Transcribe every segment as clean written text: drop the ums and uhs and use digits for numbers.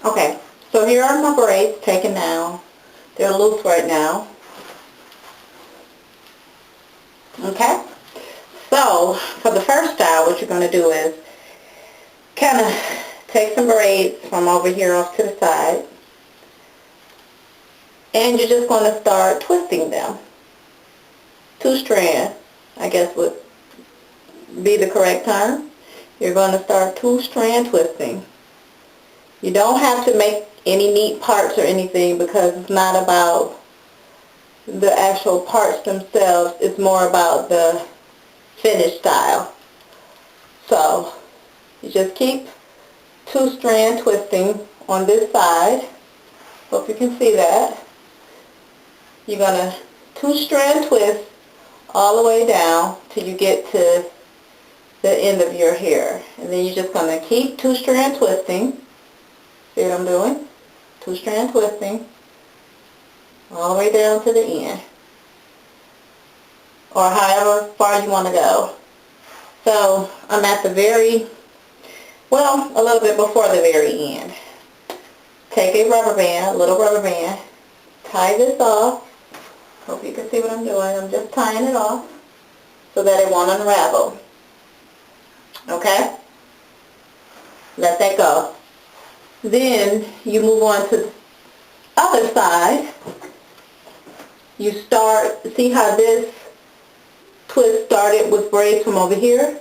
Okay, so here are my braids taken now. They're loose right now. Okay, so for the first style, what you're going to do is kind of take some braids from over here off to the side, and you're just going to start twisting them. 2 strands, I guess would be the correct term. You're going to start 2 strand twisting. You don't have to make any neat parts or anything, because it's not about the actual parts themselves. It's more about the finished style. So you just keep 2 strand twisting on this side. Hope you can see that. You're going to 2 strand twist all the way down till you get to the end of your hair. And then you're just going to keep 2 strand twisting. See what I'm doing? 2 strand twisting all the way down to the end, or however far you want to go. So I'm at the very, well, a little bit before the very end. Take a rubber band, a little rubber band, tie this off. Hope you can see what I'm doing. I'm just tying it off so that it won't unravel. Okay? Let that go. Then you move on to the other side. You start, see how this twist started with braids from over here?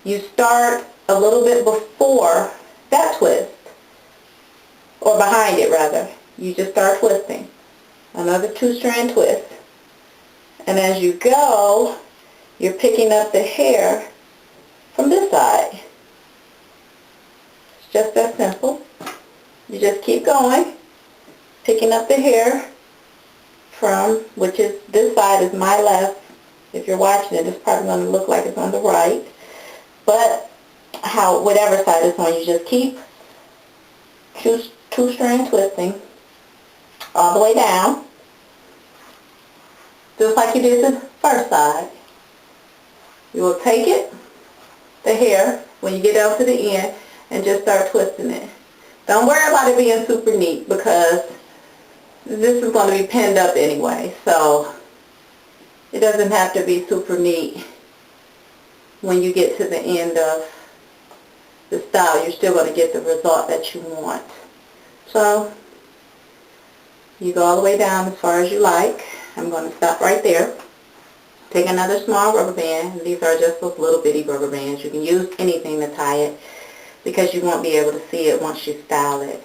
You start a little bit before that twist, or behind it rather. You just start twisting. Another 2 strand twist. And as you go, you're picking up the hair from this side. It's just that simple. You just keep going, picking up the hair from, which is, this side is my left. If you're watching it, it's probably going to look like it's on the right. But whatever side it's on, you just keep 2 strand twisting all the way down, just like you did the first side. You will take it, the hair, when you get down to the end, and just start twisting it. Don't worry about it being super neat, because this is going to be pinned up anyway, so it doesn't have to be super neat. When you get to the end of the style, you're still going to get the result that you want. So you go all the way down as far as you like. I'm going to stop right there. Take another small rubber band. These are just those little bitty rubber bands. You can use anything to tie it, because you won't be able to see it once you style it.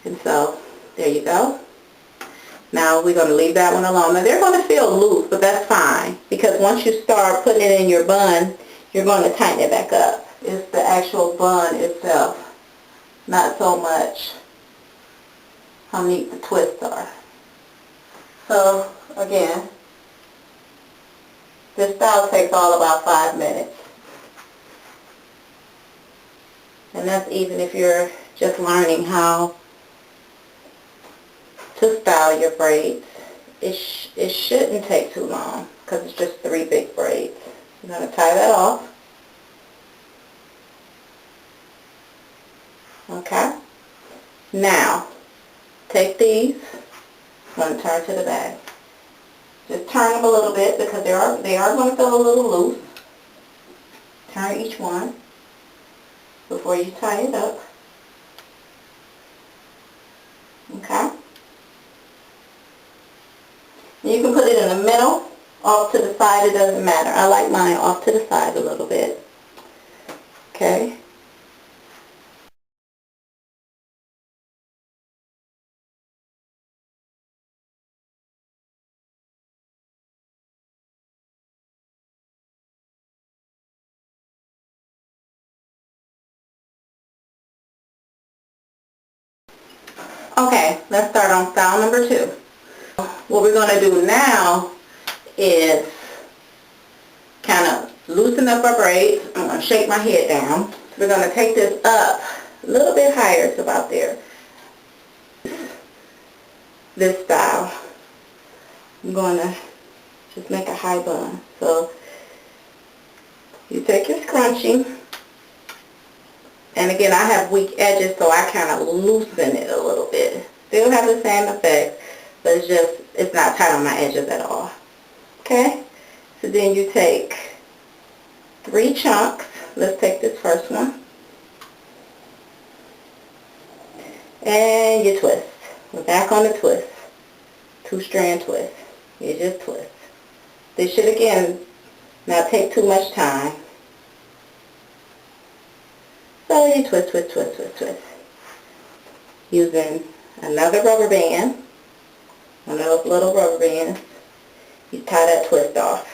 And so there you go. Now we're going to leave that one alone. Now they're going to feel loose, but that's fine, because once you start putting it in your bun, you're going to tighten it back up. It's the actual bun itself, not so much how neat the twists are. So again, this style takes all about 5 minutes. And that's even if you're just learning how to style your braids. It shouldn't take too long, because it's just 3 big braids. You're going to tie that off. Okay? Now, take these. I'm going to turn to the back. Just turn them a little bit, because they are going to feel a little loose. Turn each one before you tie it up. Okay? You can put it in the middle, off to the side, it doesn't matter. I like mine off to the side a little bit. Okay? Okay, let's start on style number 2. What we're going to do now is kind of loosen up our braids. I'm going to shake my head down. We're going to take this up a little bit higher. It's about there. This style. I'm going to just make a high bun. So you take your scrunchie And again, I have weak edges, so I kind of loosen it a little bit. Still have the same effect, but it's not tight on my edges at all. Okay? So then you take 3 chunks. Let's take this first one. And you twist. We're back on the twist. 2-strand twist. You just twist. This should, again, not take too much time. So you twist, twist, twist, twist, twist. Using another rubber band, one of those little rubber bands, you tie that twist off.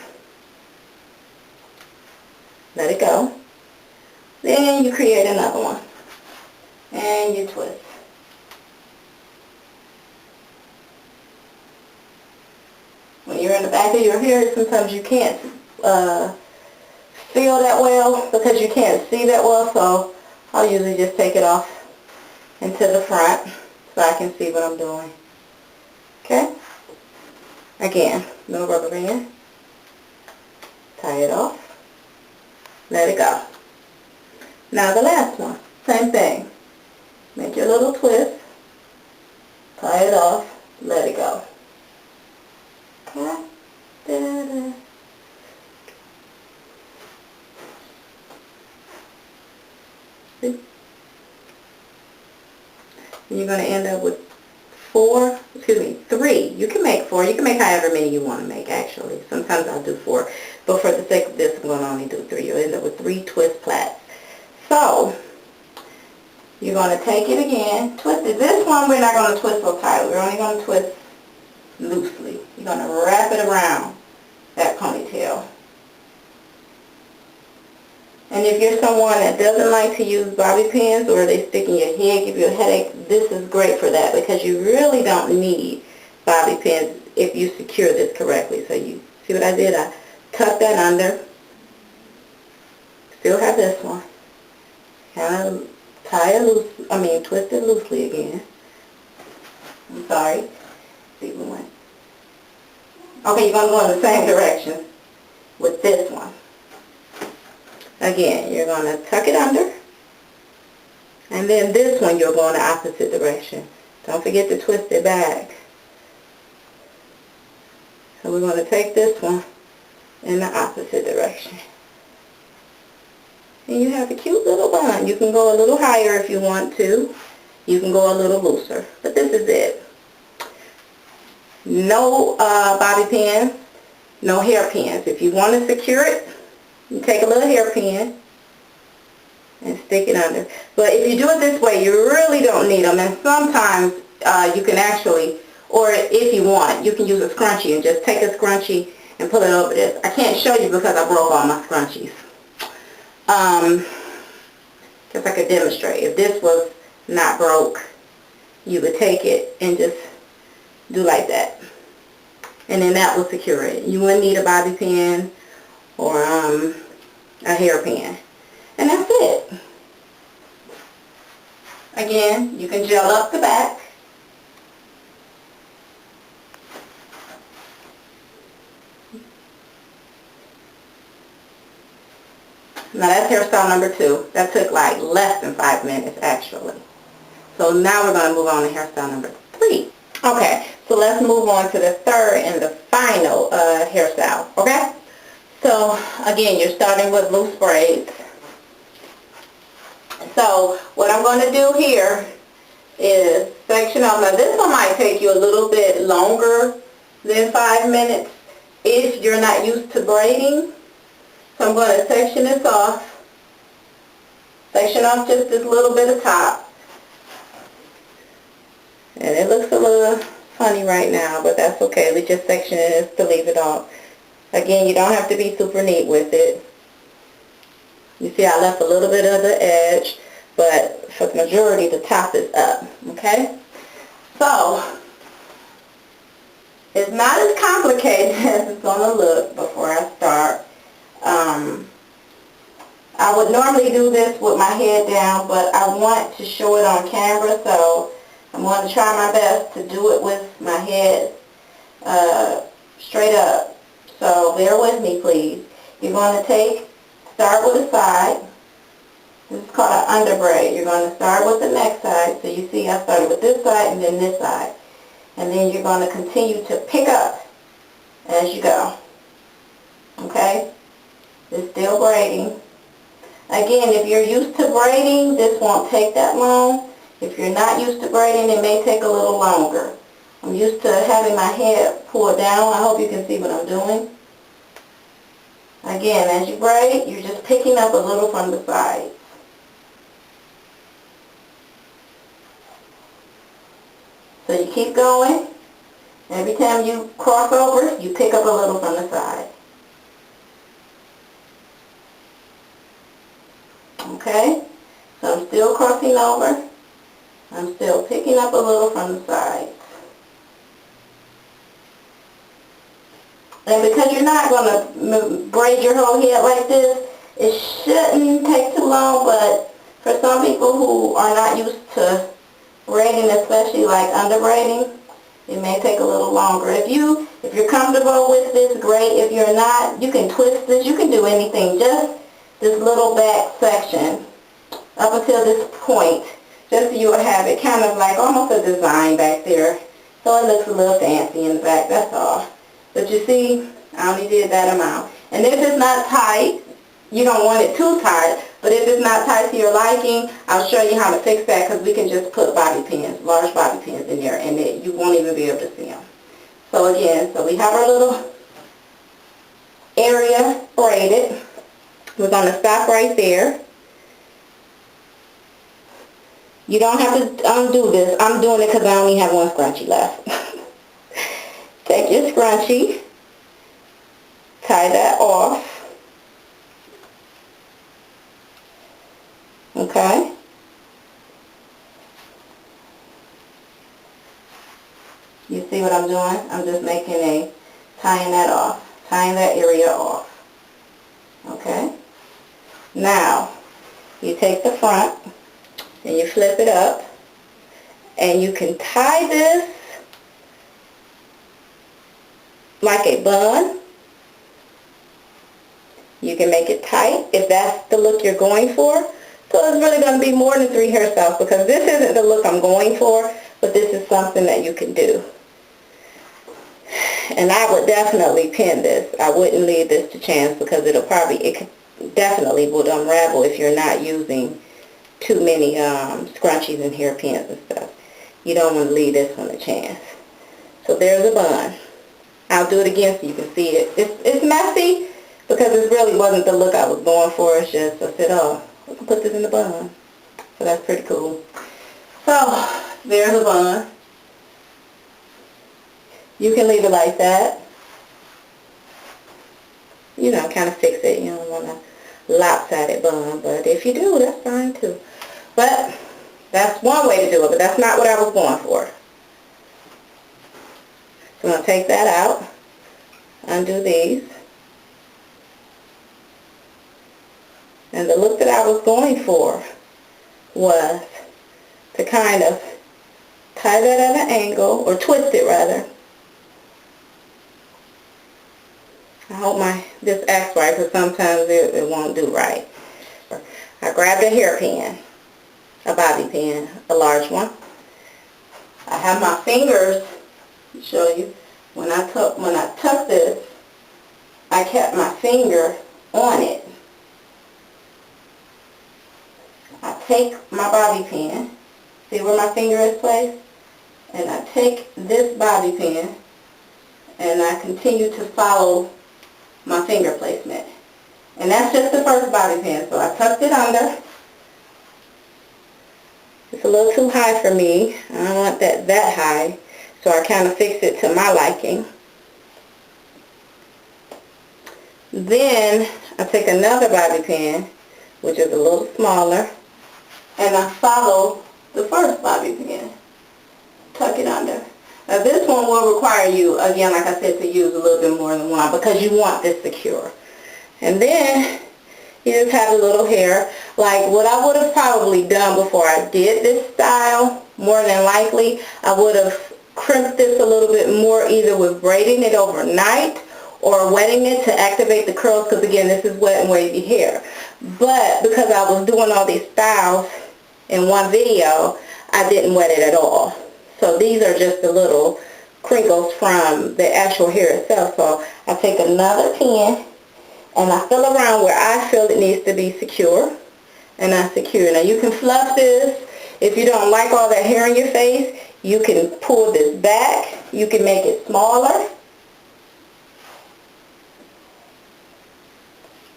Let it go. Then you create another one. And you twist. When you're in the back of your hair, sometimes you can't feel that well because you can't see that well, so I'll usually just take it off into the front so I can see what I'm doing. Okay? Again, no rubber band. Tie it off. Let it go. Now the last one, same thing. Make your little twist. Tie it off. Let it go. Okay? Da-da. See? And you're going to end up with 3. You can make 4. You can make however many you want to make, actually. Sometimes I'll do 4. But for the sake of this, I'm going to only do 3. You'll end up with 3 twist plaits. So, you're going to take it again, twist it. This one we're not going to twist so tight. We're only going to twist loosely. You're going to wrap it around that ponytail. And if you're someone that doesn't like to use bobby pins or they stick in your head, give you a headache, this is great for that because you really don't need bobby pins if you secure this correctly. So you see what I did? I tucked that under. Still have this one. Kind of twist it loosely again. I'm sorry. See we went. Okay, you're going to go in the same direction with this one. Again, you're going to tuck it under. And then this one, you're going the opposite direction. Don't forget to twist it back. So we're going to take this one in the opposite direction. And you have a cute little bun. You can go a little higher if you want to. You can go a little looser. But this is it. No bobby pins, no hairpins. If you want to secure it, you take a little hairpin and stick it under. But if you do it this way, you really don't need them. And sometimes you can actually, or if you want, you can use a scrunchie and just take a scrunchie and pull it over this. I can't show you because I broke all my scrunchies. Just I could demonstrate. If this was not broke, you would take it and just do like that. And then that will secure it. You wouldn't need a bobby pin or a hairpin. And that's it. Again, you can gel up the back. Now that's hairstyle number 2. That took like less than 5 minutes actually. So now we're going to move on to hairstyle number 3. Okay, so let's move on to the third and the final hairstyle, okay? So again, you're starting with loose braids. So what I'm going to do here is section off. Now this one might take you a little bit longer than 5 minutes if you're not used to braiding. So I'm going to section this off. Section off just this little bit of top. And it looks a little funny right now, but that's okay. We just section it to leave it off. Again, you don't have to be super neat with it. You see I left a little bit of the edge, but for the majority the top is up, okay? So, it's not as complicated as it's going to look before I start. I would normally do this with my head down, but I want to show it on camera, so I'm going to try my best to do it with my head straight up. So bear with me, please. You're going to start with a side, This is called an under braid. You're going to start with the next side. So you see I started with this side and then this side. And then you're going to continue to pick up as you go. Okay? It's still braiding. Again, if you're used to braiding, this won't take that long. If you're not used to braiding, it may take a little longer. I'm used to having my head pulled down. I hope you can see what I'm doing. Again, as you braid, you're just picking up a little from the side. So you keep going. Every time you cross over, you pick up a little from the side. Okay? So I'm still crossing over. I'm still picking up a little from the side. And because you're not going to braid your whole head like this, it shouldn't take too long, but for some people who are not used to braiding, especially like under braiding, it may take a little longer. If you're comfortable with this, great. If you're not, you can twist this. You can do anything. Just this little back section up until this point, just so you'll have it kind of like almost a design back there. So it looks a little fancy in the back, that's all. But you see, I only did that amount. And if it's not tight, you don't want it too tight, but if it's not tight to your liking, I'll show you how to fix that, because we can just put bobby pins, large bobby pins in there, and you won't even be able to see them. So again, so we have our little area braided. We're going to stop right there. You don't have to undo this. I'm doing it because I only have one scrunchie left. Take your scrunchie, tie that off. Okay? You see what I'm doing? I'm just tying that off, tying that area off. Okay? Now, you take the front and you flip it up, and you can tie this like a bun. You can make it tight if that's the look you're going for. So it's really going to be more than 3 hairstyles, because this isn't the look I'm going for, but this is something that you can do. And I would definitely pin this. I wouldn't leave this to chance, because it definitely would unravel if you're not using too many scrunchies and hairpins and stuff. You don't want to leave this one to chance. So there's a bun. I'll do it again so you can see it. It's messy because it really wasn't the look I was going for. It's just, I said, oh, we can put this in the bun. So that's pretty cool. So there's a bun. You can leave it like that. You know, kind of fix it. You don't want a lopsided bun, but if you do, that's fine too. But that's one way to do it, but that's not what I was going for. So I'm going to take that out, undo these. And the look that I was going for was to kind of tie that at an angle, or twist it rather. I hope this acts right, because sometimes it won't do right. I grabbed a hairpin, a bobby pin, a large one. I have my fingers, to show you, when I tuck this, I kept my finger on it. I take my bobby pin, see where my finger is placed? And I take this bobby pin and I continue to follow my finger placement. And that's just the first bobby pin. So I tucked it under. It's a little too high for me. I don't want that high. So I kind of fix it to my liking. Then I take another bobby pin, which is a little smaller, and I follow the first bobby pin. Tuck it under. Now this one will require you, again, like I said, to use a little bit more than one, because you want this secure. And then you just have a little hair. Like what I would have probably done before I did this style, more than likely, I would have crimped this a little bit more, either with braiding it overnight or wetting it to activate the curls, because again, this is wet and wavy hair. But because I was doing all these styles in one video, I didn't wet it at all. So these are just the little crinkles from the actual hair itself. So I take another pin and I feel around where I feel it needs to be secure, and I secure. Now you can fluff this. If you don't like all that hair in your face, you can pull this back. You can make it smaller.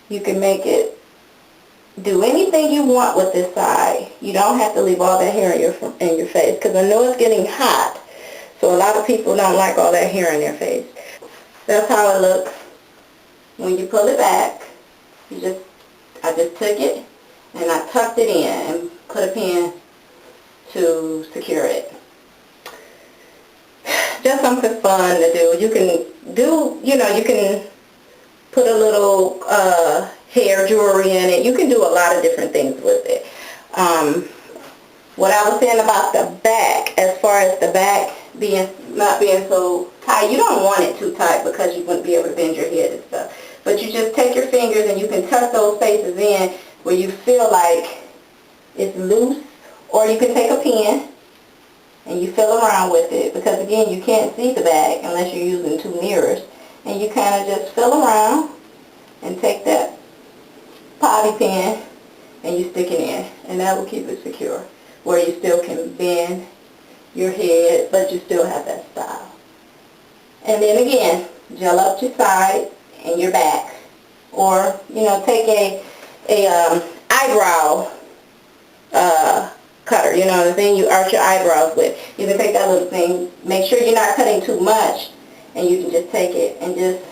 You can make it do anything you want with this side. You don't have to leave all that hair in your face, because I know it's getting hot. So a lot of people don't like all that hair in their face. That's how it looks when you pull it back. I just took it and I tucked it in and put a pin to secure it. Just something fun to do. You can do, you can put a little hair jewelry in it. You can do a lot of different things with it. What I was saying about the back, as far as the back not being so tight, you don't want it too tight because you wouldn't be able to bend your head and stuff. But you just take your fingers and you can tuck those spaces in where you feel like it's loose, or you can take a pin and you feel around with it, because again, you can't see the back unless you're using two mirrors. And you kind of just feel around and take that bobby pin and you stick it in, and that will keep it secure, where you still can bend your head but you still have that style. And then again, gel up your side and your back, or take a eyebrow cutter, the thing you arch your eyebrows with. You can take that little thing, make sure you're not cutting too much, and you can just take it and just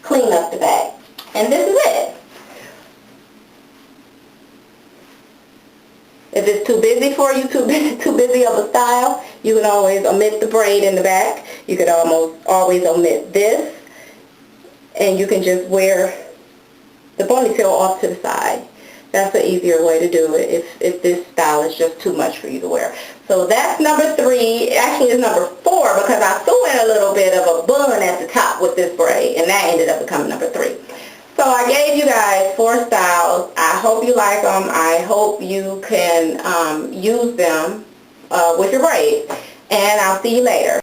clean up the back. And this is it. If it's too busy for you, too busy of a style, you can always omit the braid in the back. You could almost always omit this, and you can just wear the ponytail off to the side. That's an easier way to do it if this style is just too much for you to wear. So that's number 3. Actually, it's number 4, because I threw in a little bit of a bun at the top with this braid, and that ended up becoming number 3. So I gave you guys 4 styles. I hope you like them. I hope you can use them with your braid. And I'll see you later.